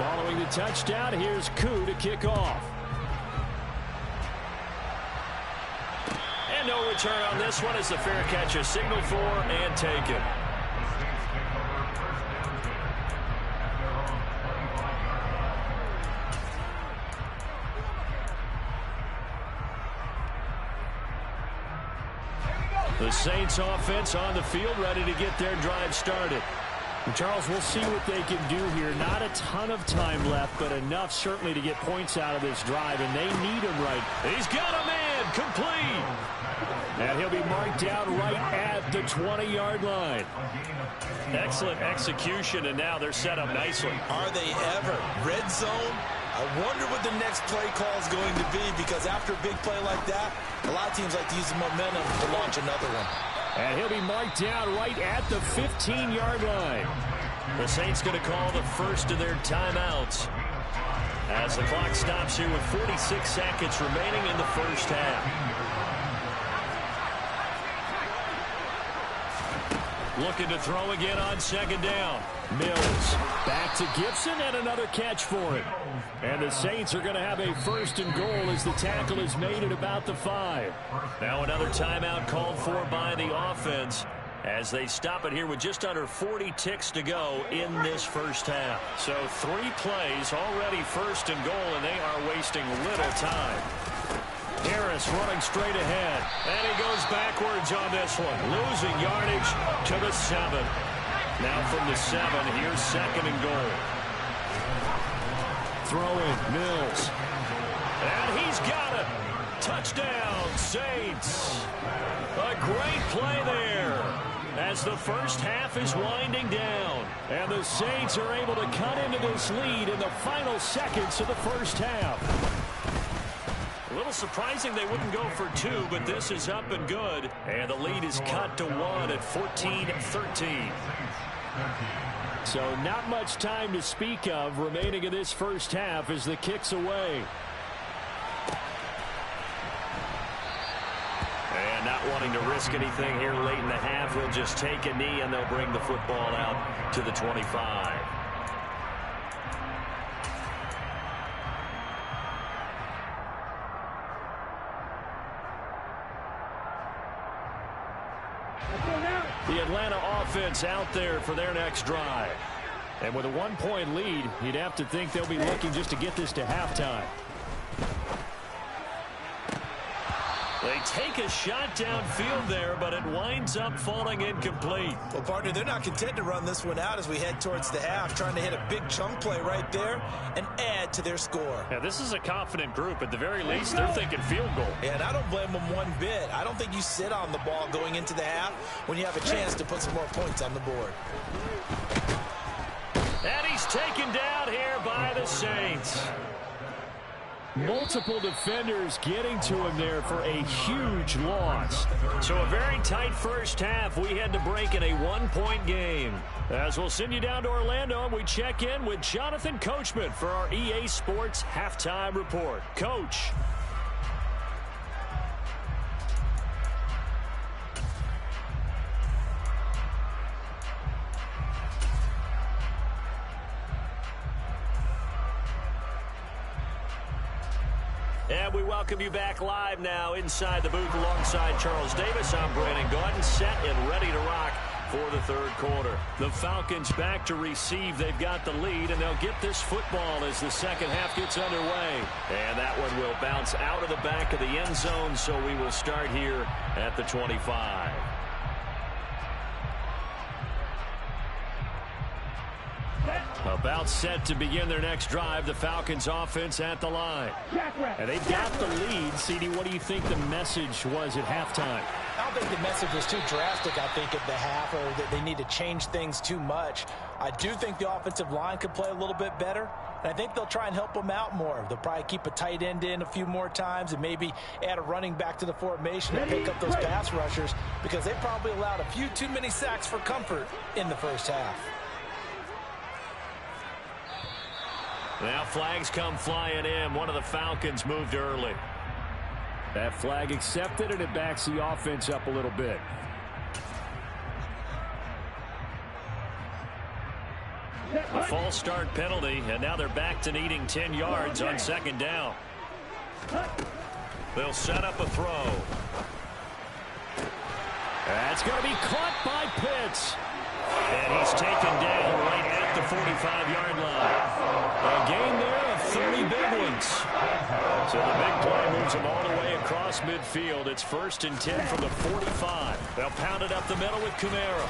Following the touchdown, here's Koo to kick off. And no return on this one as the fair catch is signaled for and taken. The Saints offense on the field, ready to get their drive started. And Charles, we'll see what they can do here. Not a ton of time left, but enough certainly to get points out of this drive, and they need him right. He's got a man, complete. And he'll be marked down right at the 20-yard line. Excellent execution, and now they're set up nicely. Are they ever? Red zone? I wonder what the next play call is going to be, because after a big play like that, a lot of teams like to use the momentum to launch another one. And he'll be marked down right at the 15-yard line. The Saints going to call the first of their timeouts as the clock stops here with 46 seconds remaining in the first half. Looking to throw again on second down. Mills back to Gibson, and another catch for it. And the Saints are going to have a first and goal as the tackle is made at about the 5. Now another timeout called for by the offense as they stop it here with just under 40 ticks to go in this first half. So 3 plays already first and goal, and they are wasting little time. Harris running straight ahead, and he goes backwards on this one, losing yardage to the 7. Now from the 7, here's second and goal. Throwing, Mills. And he's got it. Touchdown, Saints. A great play there as the first half is winding down. And the Saints are able to cut into this lead in the final seconds of the first half. A little surprising they wouldn't go for 2, but this is up and good. And the lead is cut to 1 at 14-13. So not much time to speak of remaining in this first half as the kick's away. And not wanting to risk anything here late in the half, he'll just take a knee and they'll bring the football out to the 25. The Atlanta offense out there for their next drive. And with a 1-point lead, you'd have to think they'll be looking just to get this to halftime. They take a shot downfield there, but it winds up falling incomplete. Well, partner, they're not content to run this one out as we head towards the half, trying to hit a big chunk play right there and add to their score. Yeah, this is a confident group. At the very least, they're thinking field goal. Yeah, and I don't blame them one bit. I don't think you sit on the ball going into the half when you have a chance to put some more points on the board. And he's taken down here by the Saints. Multiple defenders getting to him there for a huge loss. So a very tight first half. We had to break in a 1-point game. As we'll send you down to Orlando, and we check in with Jonathan Coachman for our EA Sports Halftime Report. Coach. And we welcome you back live now inside the booth alongside Charles Davis. I'm Brandon Gaudin, set and ready to rock for the third quarter. The Falcons back to receive. They've got the lead, and they'll get this football as the second half gets underway. And that one will bounce out of the back of the end zone, so we will start here at the 25. About set to begin their next drive, the Falcons offense at the line. And they've got the lead. CD, what do you think the message was at halftime? I don't think the message was too drastic, I think, at the half, or that they need to change things too much. I do think the offensive line could play a little bit better, and I think they'll try and help them out more. They'll probably keep a tight end in a few more times and maybe add a running back to the formation and pick up those pass rushers, because they probably allowed a few too many sacks for comfort in the first half. Now flags come flying in. One of the Falcons moved early. That flag accepted, and it backs the offense up a little bit. A false start penalty, and now they're back to needing 10 yards on second down. They'll set up a throw. That's going to be caught by Pitts. And he's taken down right at the 45-yard line. A gain there of 30 big ones. So the big play moves them all the way across midfield. It's 1st and 10 from the 45. They'll pound it up the middle with Kamara.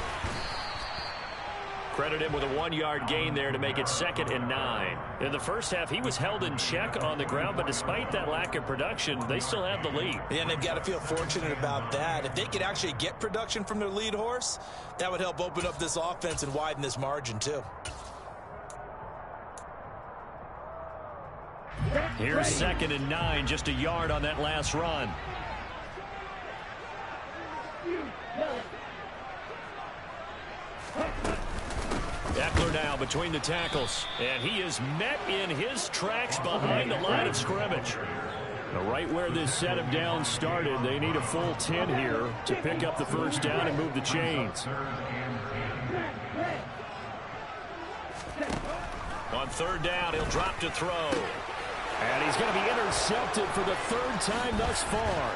Credit him with a 1-yard gain there to make it 2nd and 9. In the first half, he was held in check on the ground, but despite that lack of production, they still have the lead. Yeah, and they've got to feel fortunate about that. If they could actually get production from their lead horse, that would help open up this offense and widen this margin, too. Here's 2nd and 9, just a yard on that last run. Eckler now between the tackles, and he is met in his tracks behind the line of scrimmage. Now, right where this set of downs started, they need a full 10 here to pick up the first down and move the chains. On 3rd down, he'll drop to throw. And he's going to be intercepted for the 3rd time thus far.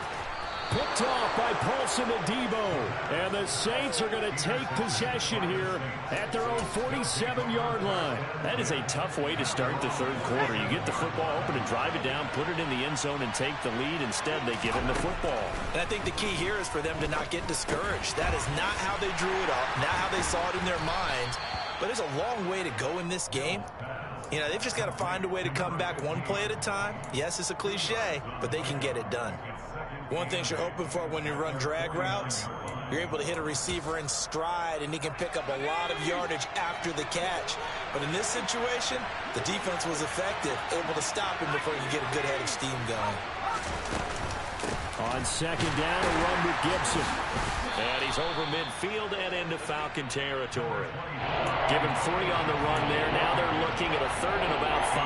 Picked off by Paulson Adebo. And the Saints are going to take possession here at their own 47-yard line. That is a tough way to start the 3rd quarter. You get the football open and drive it down, put it in the end zone, and take the lead. Instead, they give him the football. And I think the key here is for them to not get discouraged. That is not how they drew it up, not how they saw it in their minds. But there's a long way to go in this game. You know, they've just got to find a way to come back one play at a time. Yes, it's a cliche, but they can get it done. One thing you're hoping for when you run drag routes, you're able to hit a receiver in stride, and he can pick up a lot of yardage after the catch. But in this situation, the defense was effective, able to stop him before he could get a good head of steam going. On 2nd down, a run with Gibson. And he's over midfield and into Falcon territory. Given 3 on the run there. Now they're looking at a 3rd and about 5.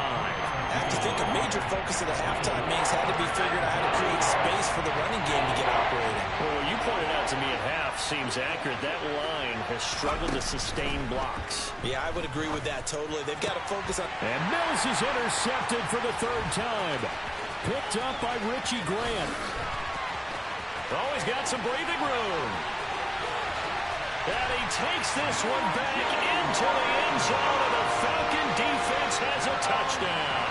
I have to think a major focus of the halftime meetings had to be figuring out how to create space for the running game to get operating. Well, you pointed out to me at half seems accurate. That line has struggled to sustain blocks. Yeah, I would agree with that totally. They've got to focus on... And Mills is intercepted for the 3rd time. Picked up by Richie Grant. Oh, he's got some breathing room. And he takes this one back into the end zone, and the Falcon defense has a touchdown.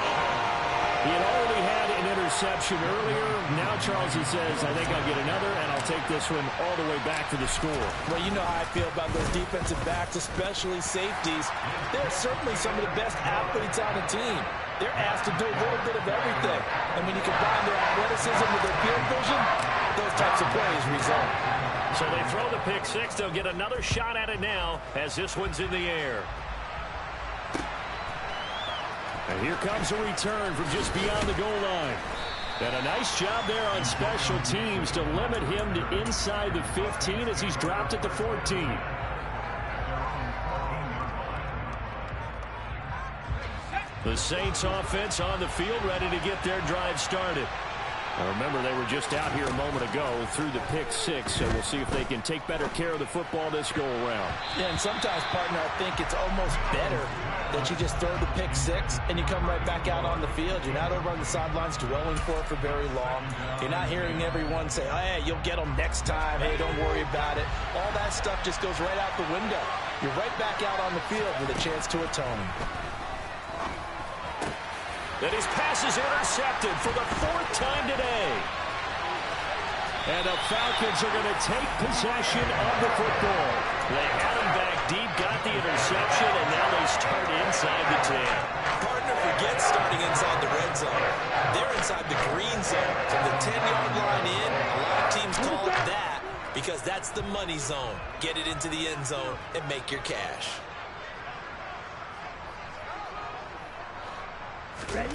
He had already had an interception earlier. Now Charles, he says, I think I'll get another, and I'll take this one all the way back for the score. Well, you know how I feel about those defensive backs, especially safeties. They're certainly some of the best athletes on the team. They're asked to do a little bit of everything. And when you combine their athleticism with their field vision, those types of plays result. So they throw the pick 6. They'll get another shot at it now as this one's in the air. And here comes a return from just beyond the goal line. And a nice job there on special teams to limit him to inside the 15 as he's dropped at the 14. The Saints offense on the field, ready to get their drive started. Now remember, they were just out here a moment ago through the pick 6, so we'll see if they can take better care of the football this go-around. Yeah, and sometimes, partner, I think it's almost better that you just throw the pick 6 and you come right back out on the field. You're not over on the sidelines dwelling for it for very long. You're not hearing everyone say, hey, you'll get them next time. Hey, don't worry about it. All that stuff just goes right out the window. You're right back out on the field with a chance to atone. Then his pass is intercepted for the 4th time today. And the Falcons are going to take possession of the football. They had him back deep, got the interception, and now they start inside the 10. Partner forgets starting inside the red zone. They're inside the green zone. From the 10-yard line in, a lot of teams call it that because that's the money zone. Get it into the end zone and make your cash. Ready?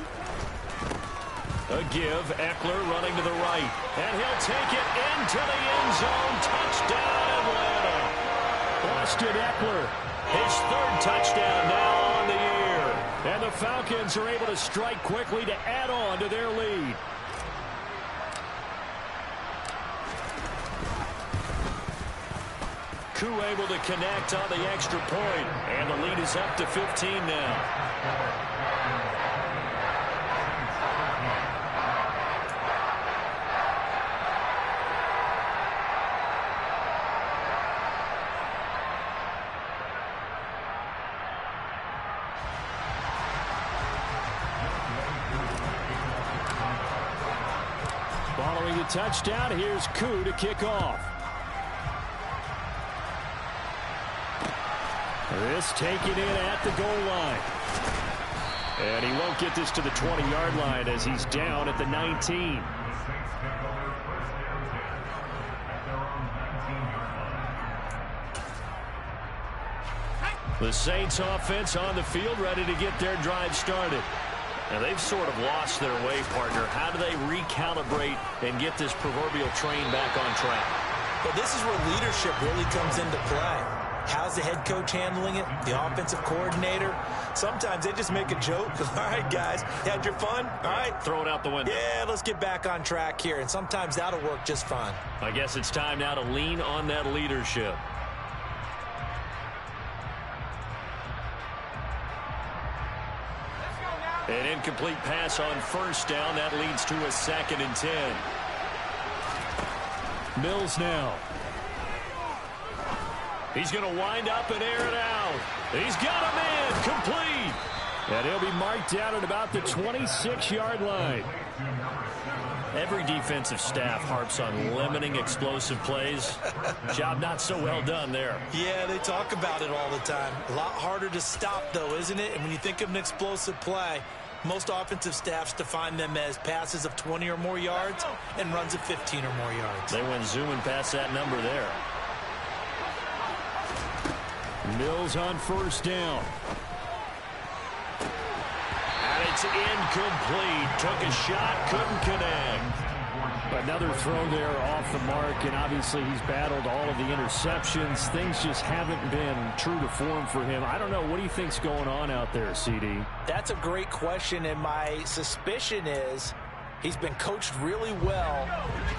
A give, Eckler running to the right. And he'll take it into the end zone. Touchdown, Atlanta. Austin Eckler, his 3rd touchdown now on the year. And the Falcons are able to strike quickly to add on to their lead. Koo able to connect on the extra point, and the lead is up to 15 now. Following the touchdown, here's Koo to kick off. This taken in at the goal line. And he won't get this to the 20-yard line as he's down at the 19. The Saints offense on the field, ready to get their drive started. Now, they've sort of lost their way, partner. How do they recalibrate and get this proverbial train back on track? Well, this is where leadership really comes into play. How's the head coach handling it? The offensive coordinator? Sometimes they just make a joke. All right, guys, had your fun? All right. Throw it out the window. Yeah, let's get back on track here. And sometimes that'll work just fine. I guess it's time now to lean on that leadership. An incomplete pass on first down. That leads to a 2nd and 10. Mills now. He's going to wind up and air it out. He's got a man complete. And he'll be marked down at about the 26-yard line. Every defensive staff harps on limiting explosive plays. Job not so well done there. Yeah, they talk about it all the time. A lot harder to stop, though, isn't it? And when you think of an explosive play, most offensive staffs define them as passes of 20 or more yards and runs of 15 or more yards. They went zooming past that number there. Mills on first down. And it's incomplete. Took a shot, couldn't connect. Another throw there off the mark, and obviously he's battled all of the interceptions. Things just haven't been true to form for him. I don't know. What do you think's going on out there, CD? That's a great question, and my suspicion is he's been coached really well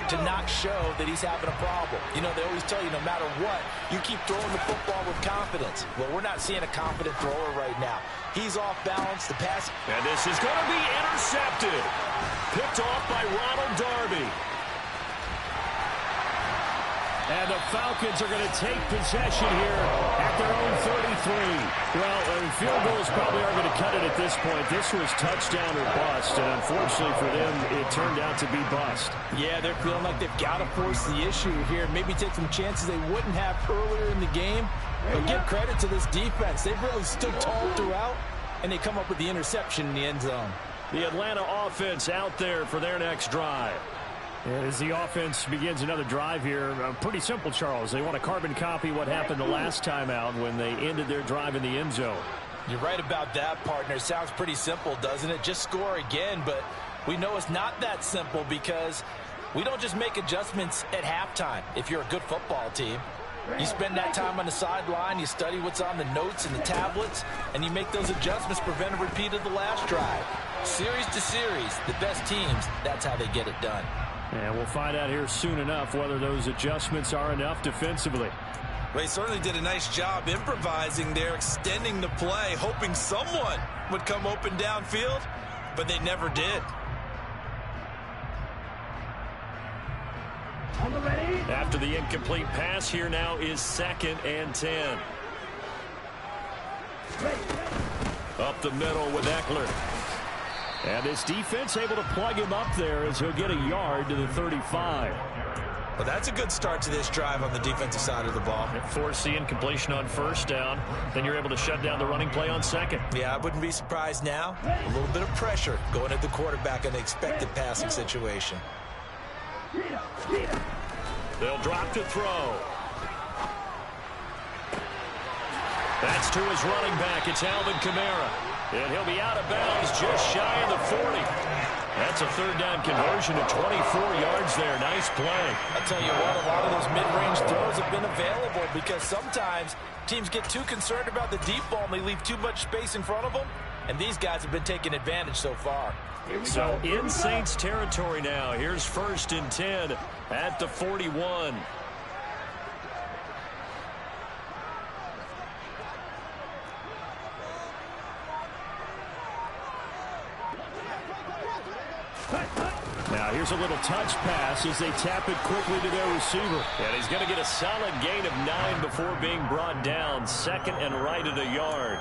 to not show that he's having a problem. You know, they always tell you no matter what, you keep throwing the football with confidence. Well, we're not seeing a confident thrower right now. He's off balance. The pass. And this is going to be intercepted. Picked off by Ronald Darby. And the Falcons are going to take possession here at their own 33. Well, field goals probably aren't going to cut it at this point. This was touchdown or bust, and unfortunately for them, it turned out to be bust. Yeah, they're feeling like they've got to force the issue here. Maybe take some chances they wouldn't have earlier in the game. But give credit to this defense. They've really stood tall throughout, and they come up with the interception in the end zone. The Atlanta offense out there for their next drive. As the offense begins another drive here, pretty simple, Charles. They want to carbon copy what happened the last time out when they ended their drive in the end zone. You're right about that, partner. Sounds pretty simple, doesn't it? Just score again, but we know it's not that simple because we don't just make adjustments at halftime if you're a good football team. You spend that time on the sideline, you study what's on the notes and the tablets, and you make those adjustments, prevent a repeat of the last drive. Series to series, the best teams, that's how they get it done. And we'll find out here soon enough whether those adjustments are enough defensively. Well, he certainly did a nice job improvising there, extending the play, hoping someone would come open downfield, but they never did. After the incomplete pass, here now is 2nd and 10. Up the middle with Eckler. And this defense able to plug him up there as he'll get a yard to the 35. Well, that's a good start to this drive on the defensive side of the ball. Force the incompletion on first down. Then you're able to shut down the running play on second. Yeah, I wouldn't be surprised now. A little bit of pressure going at the quarterback in an expected passing situation. They'll drop to throw. That's to his running back. It's Alvin Kamara. And he'll be out of bounds just shy of the 40. That's a 3rd down conversion of 24 yards there. Nice play. I'll tell you what, a lot of those mid-range throws have been available because sometimes teams get too concerned about the deep ball and they leave too much space in front of them. And these guys have been taking advantage so far. So in Saints territory now. Here's 1st and 10 at the 41. Now here's a little touch pass as they tap it quickly to their receiver. And he's going to get a solid gain of 9 before being brought down. Second and right at a yard.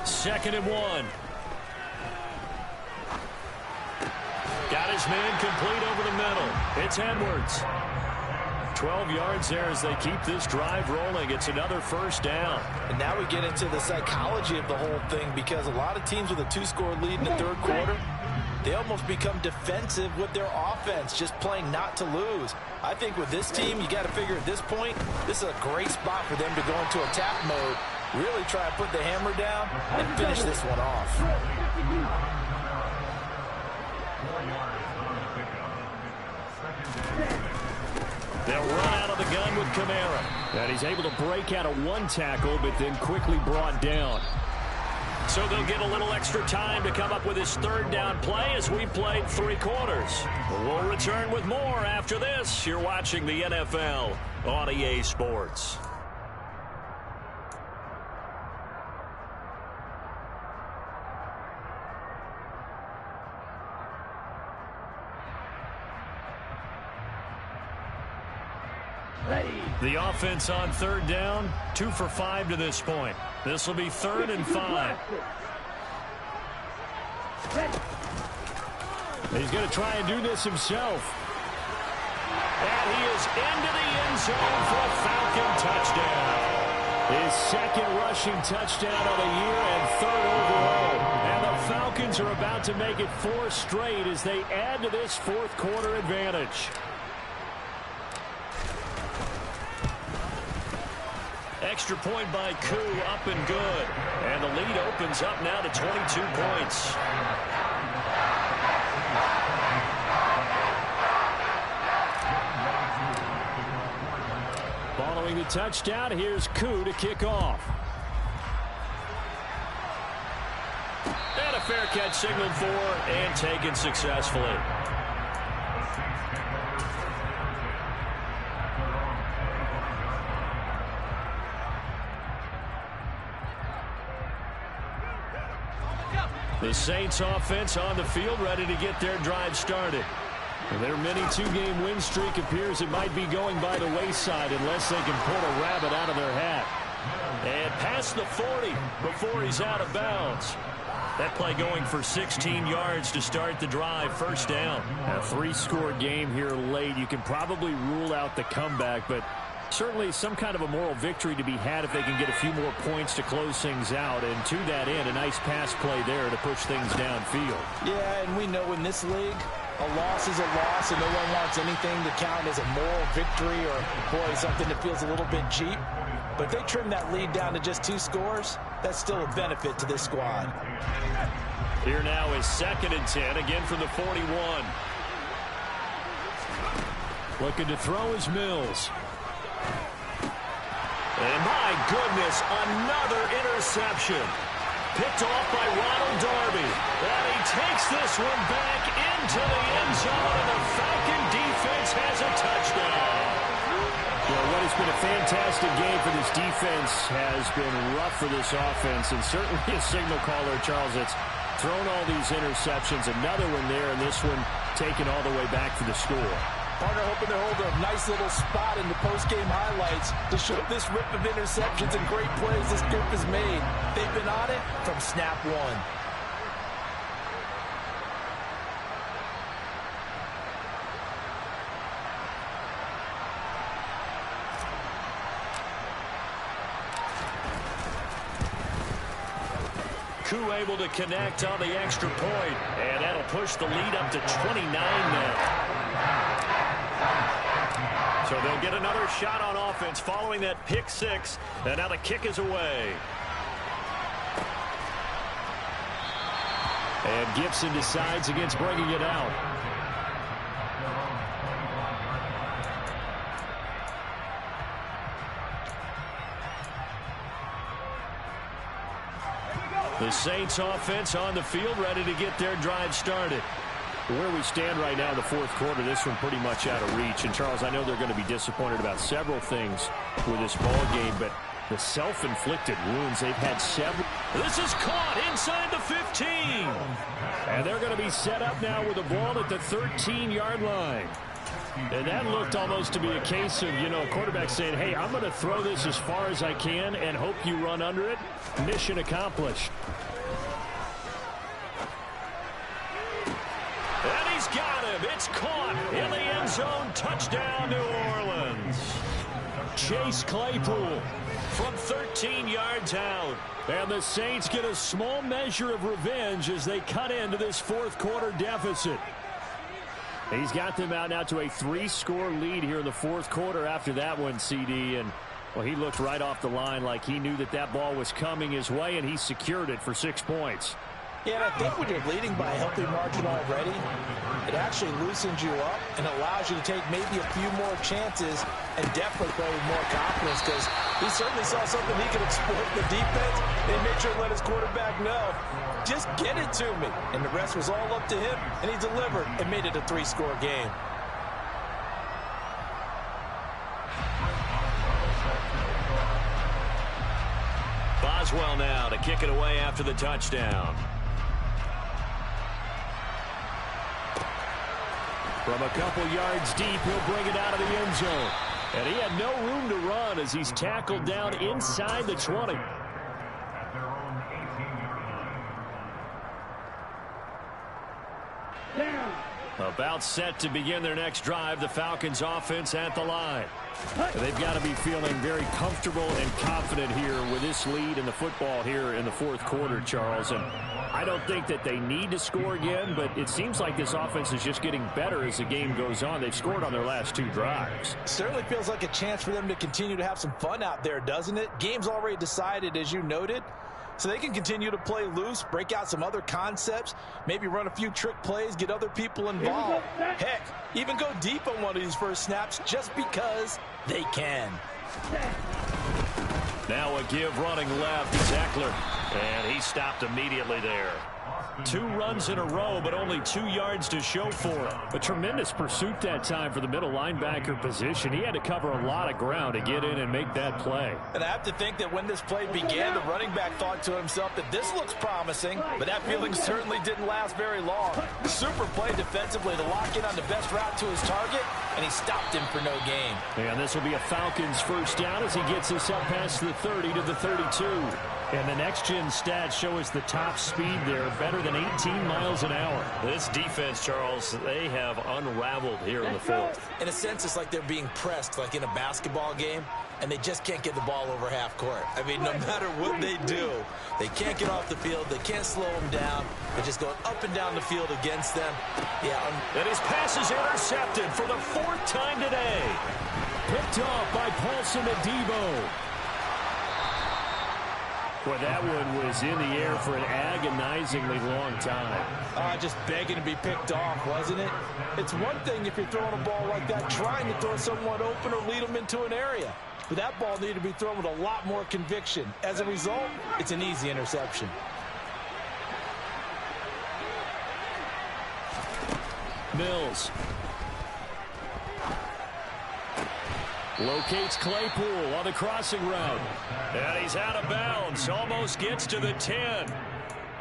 Second and 1. Got his man complete over the middle. It's Edwards. 12 yards there as they keep this drive rolling. It's another first down. And now we get into the psychology of the whole thing, because a lot of teams with a 2-score lead in the third quarter, they almost become defensive with their offense, just playing not to lose. I think with this team, you got to figure at this point, this is a great spot for them to go into attack mode, really try to put the hammer down and finish this one off. They'll run out of the gun with Kamara. And he's able to break out of one tackle, but then quickly brought down. So they'll get a little extra time to come up with his third down play as we played 3 quarters. We'll return with more after this. You're watching the NFL on EA Sports. The offense on third down, 2 for 5 to this point. This will be 3rd and 5. He's going to try and do this himself. And he is into the end zone for a Falcon touchdown. His second rushing touchdown of the year and 3rd overall. And the Falcons are about to make it 4 straight as they add to this 4th quarter advantage. Extra point by Koo, up and good. And the lead opens up now to 22 points. Following the touchdown, here's Koo to kick off. And a fair catch signaled for and taken successfully. The Saints offense on the field, ready to get their drive started. Their mini 2-game win streak appears it might be going by the wayside unless they can pull a rabbit out of their hat. And past the 40 before he's out of bounds. That play going for 16 yards to start the drive, first down. A 3-score game here late. You can probably rule out the comeback, but certainly some kind of a moral victory to be had if they can get a few more points to close things out. And to that end, a nice pass play there to push things downfield. Yeah, and we know in this league, a loss is a loss, and no one wants anything to count as a moral victory or, boy, something that feels a little bit cheap. But if they trim that lead down to just 2 scores, that's still a benefit to this squad. Here now is 2nd and 10, again from the 41. Looking to throw is Mills. And my goodness, another interception. Picked off by Ronald Darby. And he takes this one back into the end zone, and the Falcon defense has a touchdown. Well, what has been a fantastic game for this defense has been rough for this offense, and certainly a signal caller, Charles, that's thrown all these interceptions. Another one there, and this one taken all the way back for the score. Partner hoping to hold a nice little spot in the post-game highlights to show this rip of interceptions and great plays this group has made. They've been on it from snap 1. Koo able to connect on the extra point, and that'll push the lead up to 29 now. So they'll get another shot on offense following that pick 6, and now the kick is away. And Gibson decides against bringing it out. The Saints offense on the field, ready to get their drive started. Where we stand right now in the fourth quarter, this one pretty much out of reach. And, Charles, I know they're going to be disappointed about several things with this ball game, but the self-inflicted wounds, they've had several. This is caught inside the 15. And they're going to be set up now with the ball at the 13-yard line. And that looked almost to be a case of, a quarterback saying, hey, I'm going to throw this as far as I can and hope you run under it. Mission accomplished. And he's got him. It's caught in the end zone. Touchdown, New Orleans. Chase Claypool from 13 yards out. And the Saints get a small measure of revenge as they cut into this fourth quarter deficit. He's got them out now to a 3-score lead here in the fourth quarter after that one, CD. And, well, he looked right off the line like he knew that ball was coming his way, and he secured it for 6 points. Yeah, and I think when you're leading by a healthy margin already, it actually loosens you up and allows you to take maybe a few more chances and definitely play with more confidence, because he certainly saw something he could exploit in the defense, and he made sure to let his quarterback know, just get it to me. And the rest was all up to him, and he delivered and made it a 3-score game. Boswell now to kick it away after the touchdown. From a couple yards deep, he'll bring it out of the end zone. And he had no room to run as he's tackled down inside the 20. About set to begin their next drive, the Falcons offense at the line. They've got to be feeling very comfortable and confident here with this lead in the football here in the fourth quarter, Charles. And I don't think that they need to score again, but it seems like this offense is just getting better as the game goes on. They've scored on their last 2 drives. Certainly feels like a chance for them to continue to have some fun out there, doesn't it? Game's already decided, as you noted. So they can continue to play loose, break out some other concepts, maybe run a few trick plays, get other people involved. Heck, even go deep on one of these first snaps just because they can. Now a give running left is Eckler, and he stopped immediately there. 2 runs in a row, but only 2 yards to show for it. A tremendous pursuit that time for the middle linebacker position. He had to cover a lot of ground to get in and make that play. And I have to think that when this play began, the running back thought to himself that this looks promising, but that feeling certainly didn't last very long. Super play defensively to lock in on the best route to his target, and he stopped him for no gain. And this will be a Falcons first down as he gets us up past the 30 to the 32. And the next-gen stats show us the top speed there, better than 18 miles an hour. This defense, Charles, they have unraveled here in the fourth. In a sense, it's like they're being pressed, like in a basketball game, and they just can't get the ball over half court. I mean, no matter what they do, they can't get off the field. They can't slow them down. They're just going up and down the field against them. Yeah. And his pass is intercepted for the 4th time today. Picked off by Paulson Adebo. Well, that one was in the air for an agonizingly long time. Just begging to be picked off, wasn't it? It's one thing if you're throwing a ball like that, trying to throw someone open or lead them into an area. But that ball needed to be thrown with a lot more conviction. As a result, it's an easy interception. Mills locates Claypool on the crossing route. And he's out of bounds. Almost gets to the 10.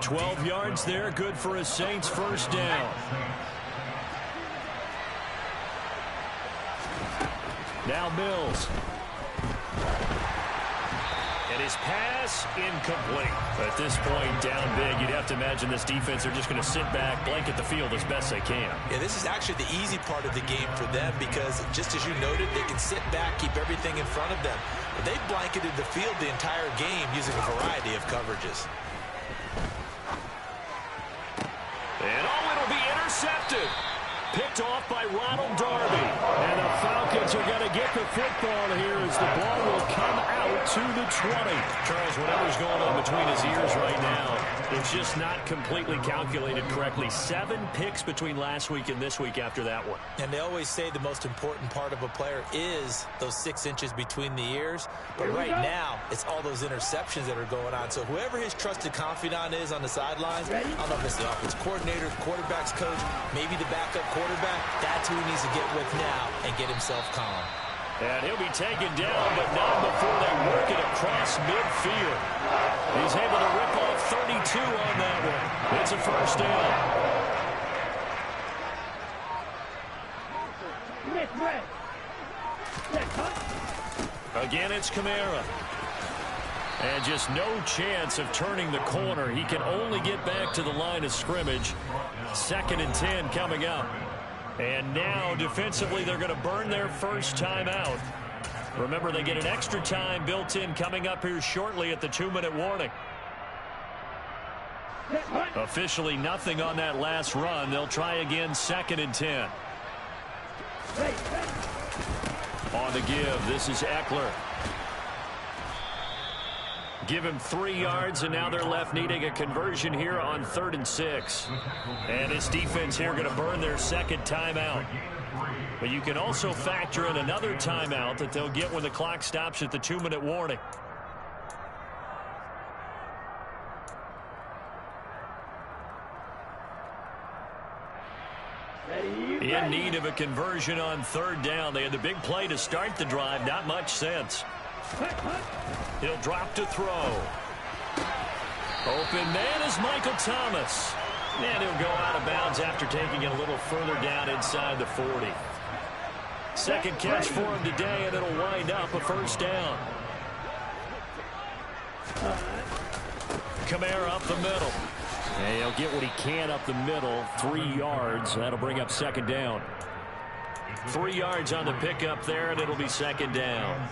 12 yards there. Good for a Saints first down. Now Mills. And his pass incomplete. At this point, down big, you'd have to imagine this defense, they're just going to sit back, blanket the field as best they can. Yeah, this is actually the easy part of the game for them because, just as you noted, they can sit back, keep everything in front of them. But they've blanketed the field the entire game using a variety of coverages. And it'll be intercepted. Picked picked off by Ronald Darby. And the Falcons are going to get the football here as the ball will come out to the 20. Charles, whatever's going on between his ears right now, it's just not completely calculated correctly. 7 picks between last week and this week after that one. And they always say the most important part of a player is those 6 inches between the ears. But right now, it's all those interceptions that are going on. So whoever his trusted confidant is on the sidelines, I don't know if it's the offensive coordinator, quarterback's coach, maybe the backup quarterback, that's who he needs to get with now and get himself calm. And he'll be taken down, but not before they work it across midfield. He's able to rip off 32 on that one. It's a first down. Again, it's Kamara. And just no chance of turning the corner. He can only get back to the line of scrimmage. 2nd and 10 coming up. And now, defensively, they're going to burn their first time out. Remember, they get an extra time built in coming up here shortly at the 2-minute warning. Officially nothing on that last run. They'll try again, 2nd and 10. On the give, this is Eckler. Give him 3 yards, and now they're left needing a conversion here on 3rd and 6. And this defense here going to burn their 2nd timeout. But you can also factor in another timeout that they'll get when the clock stops at the 2-minute warning. In need of a conversion on 3rd down. They had the big play to start the drive. Not much sense. He'll drop to throw. Open man is Michael Thomas. And he'll go out of bounds after taking it a little further down inside the 40. 2nd catch for him today, and it'll wind up a first down. Kamara up the middle. And he'll get what he can up the middle. 3 yards. That'll bring up 2nd down. 3 yards on the pickup there, and it'll be 2nd down.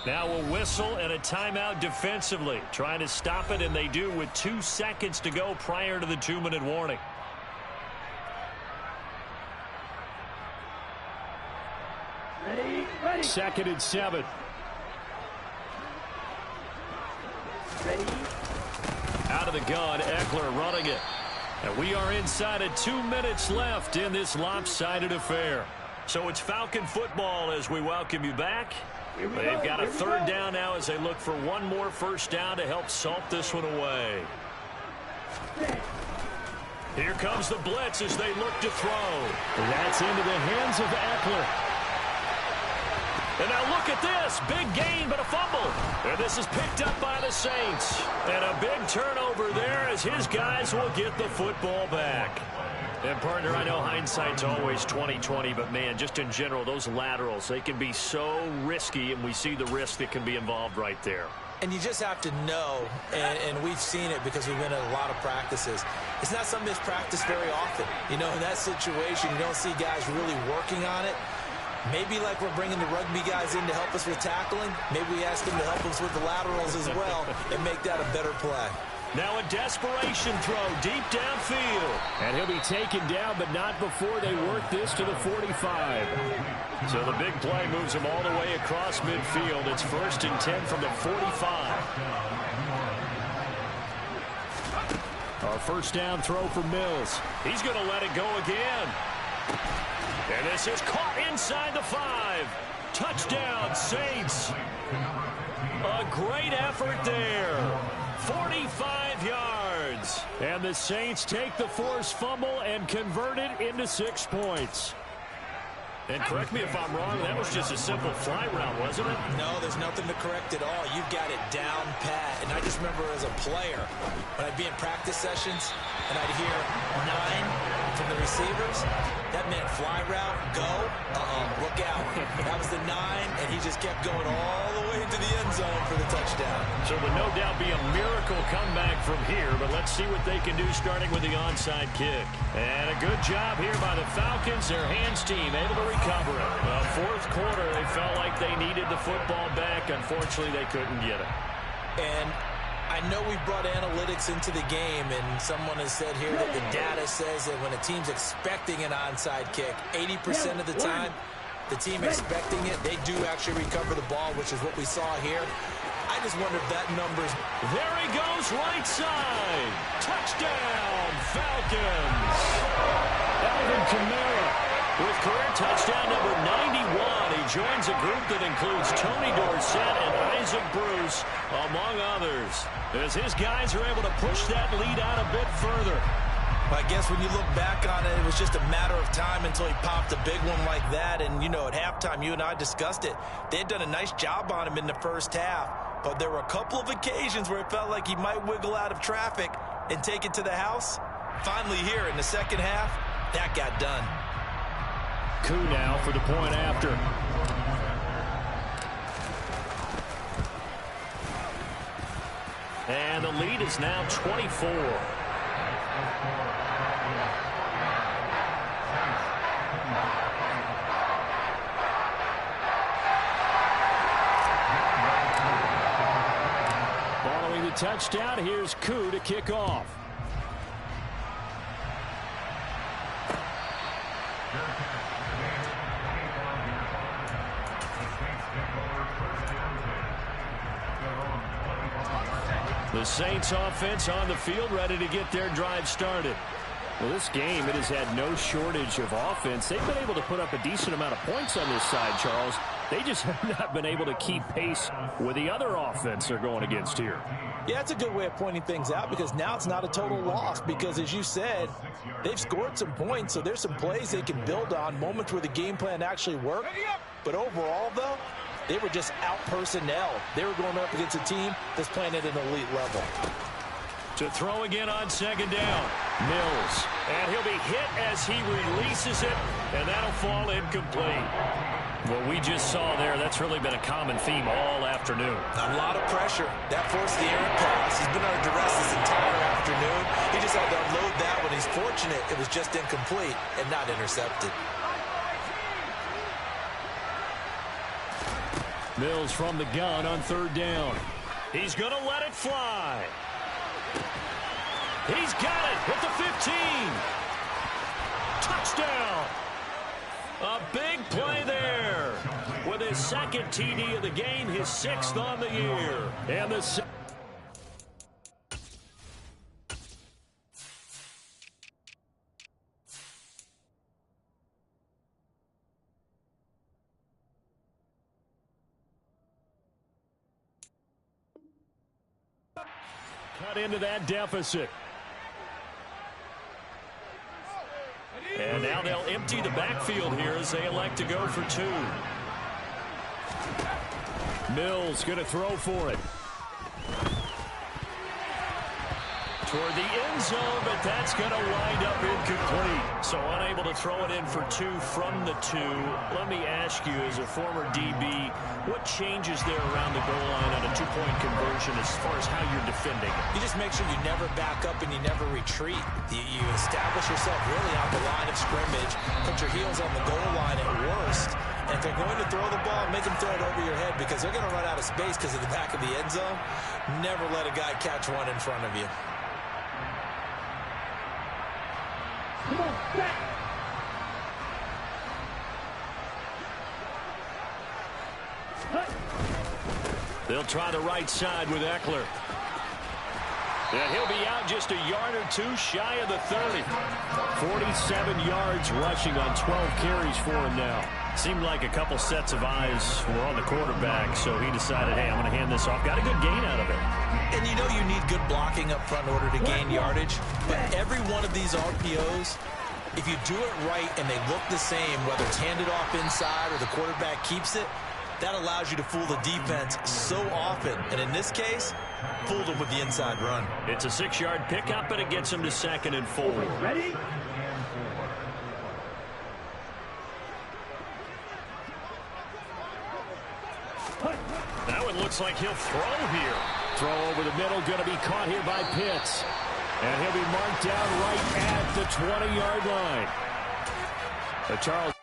Now a whistle and a timeout defensively. Trying to stop it, and they do with 2 seconds to go prior to the 2-minute warning. Ready. 2nd and 7. Ready. Out of the gun, Eckler running it. And we are inside of 2 minutes left in this lopsided affair. So it's Falcon football as we welcome you back. They've got a 3rd down now as they look for one more first down to help salt this one away. Here comes the blitz as they look to throw. That's into the hands of Eckler. And now look at this. Big gain, but a fumble. And this is picked up by the Saints. And a big turnover there as his guys will get the football back. And, partner, I know hindsight's always 20/20, but, man, just in general, those laterals, they can be so risky, and we see the risk that can be involved right there. And you just have to know, and we've seen it because we've been at a lot of practices. It's not something that's practiced very often. You know, in that situation, you don't see guys really working on it. Maybe like we're bringing the rugby guys in to help us with tackling. Maybe we ask them to help us with the laterals as well and make that a better play. Now a desperation throw deep downfield. And he'll be taken down, but not before they work this to the 45. So the big play moves him all the way across midfield. It's 1st and 10 from the 45. Our first down throw for Mills. He's going to let it go again. And this is caught inside the 5. Touchdown, Saints. A great effort there. 45 yards. And the Saints take the forced fumble and convert it into 6 points. And correct me if I'm wrong, that was just a simple fly route, wasn't it? No, there's nothing to correct at all. You've got it down pat. And I just remember as a player, when I'd be in practice sessions and I'd hear 9 from the receivers, that meant fly route, go, look out. That was the 9, and he just kept going all the way into the end zone for the touchdown. So would no doubt be a miracle comeback from here, but let's see what they can do starting with the onside kick. And a good job here by the Falcons. Their hands team able to recover it. Well, 4th quarter, they felt like they needed the football back. Unfortunately, they couldn't get it. And I know we brought analytics into the game, and someone has said here that the data says that when a team's expecting an onside kick, 80% of the time, the team expecting it, they do actually recover the ball, which is what we saw here. I just wonder if that number's... There he goes, right side. Touchdown, Falcons. Alvin Kamara with career touchdown number 91. He joins a group that includes Tony Dorsett and Isaac Bruce, among others, as his guys are able to push that lead out a bit further. I guess when you look back on it, it was just a matter of time until he popped a big one like that. And, you know, at halftime, you and I discussed it. They had done a nice job on him in the first half. But there were a couple of occasions where it felt like he might wiggle out of traffic and take it to the house. Finally here in the second half, that got done. Koo now for the point after. And the lead is now 24. Following the touchdown, here's Koo to kick off. The Saints offense on the field, ready to get their drive started. Well, this game, it has had no shortage of offense. They've been able to put up a decent amount of points on this side, Charles. They just have not been able to keep pace with the other offense they're going against here. Yeah, that's a good way of pointing things out, because now it's not a total loss, because as you said, they've scored some points, so there's some plays they can build on, moments where the game plan actually worked. But overall, though, they were just out personnel. They were going up against a team that's playing at an elite level. To throw again on second down, Mills. And he'll be hit as he releases it, and that'll fall incomplete. What we just saw there, that's really been a common theme all afternoon. A lot of pressure. That forced the errant pass. He's been under duress this entire afternoon. He just had to unload that one. He's fortunate it was just incomplete and not intercepted. Mills from the gun on third down. He's going to let it fly. He's got it at the 15. Touchdown. A big play there. With his second TD of the game, his sixth on the year. And the... cut into that deficit. And now they'll empty the backfield here as they elect to go for two. Mills going to throw for it. Toward the end zone, but that's going to wind up incomplete. So unable to throw it in for two from the two. Let me ask you, as a former DB, what changes there around the goal line on a two-point conversion as far as how you're defending? You just make sure you never back up and you never retreat. You establish yourself really on the line of scrimmage, put your heels on the goal line at worst. And if they're going to throw the ball, make them throw it over your head, because they're going to run out of space because of the back of the end zone. Never let a guy catch one in front of you. Come on, back. They'll try the right side with Eckler. And he'll be out just a yard or two shy of the 30. 47 yards rushing on 12 carries for him now. Seemed like a couple sets of eyes were on the quarterback, so he decided, hey, I'm going to hand this off. Got a good gain out of it. And you know you need good blocking up front in order to gain yardage. But every one of these RPOs, if you do it right and they look the same, whether it's handed off inside or the quarterback keeps it, that allows you to fool the defense so often. And in this case, fooled them with the inside run. It's a 6-yard pickup, and it gets him to 2nd and 4. Ready? That one looks like he'll throw here. Throw over the middle, going to be caught here by Pitts. And he'll be marked down right at the 20-yard line. Charles.